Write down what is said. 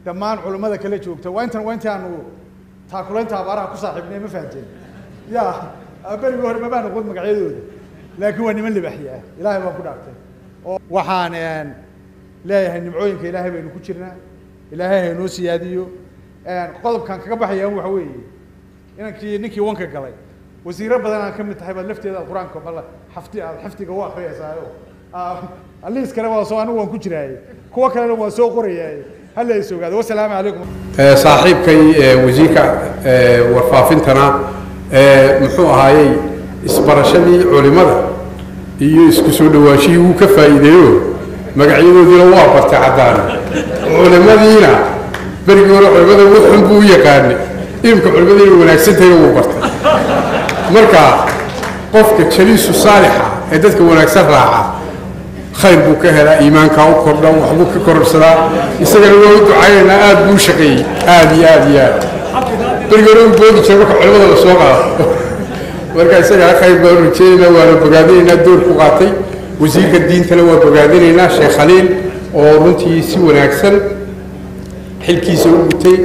دمان علماء كله جوجته وأنت أنو تأكلين تعبارها كصاحبني ما فهمتين يا أبري بقول ما بان أقول مقعدود لكن هو اللي بحياه إلهي ما كنا أكتر وحان لا يهنمعين كإلهي بينو كشرنا إلهي نوسي هذيو قلب كان كبح يوم وحوي إنك نكي وانك قلي وزير بدنا كم تحب اللفتي هذا القرآن كم حفتي جوا خير سايو اللي يسكر واسو أنا وان كشراي كوا كلام واسو قرية هلا يسوق هذا والسلام عليكم صاحب كي وزيك وفافنتنا محو هاي isbarashadii culimada iyo isku soo dhawaashii uu ka faa'iideeyo magacyadooda waa bartay cadaan culimadiina barigii hore culimada wuxuu buu yaqaan imka culimada wanaagsan tahay uu bartay marka qofka jaliisu saalixa ee dadka wanaagsan raaca khayr buu ka helaa iimaanka uu kordhan wax buu ka kororsadaa isagana waa ducaynaa aad buu shaqeeyay aad barigii hore uu boodi jiray culimada la soo qaado marka isaga khayr baa rujeyna waa bogaadinayna door ku qaatay wasiirka diintana waa bogaadinayna Sheekh Khaliil oo runtii si wanaagsan xilkiisa u gutay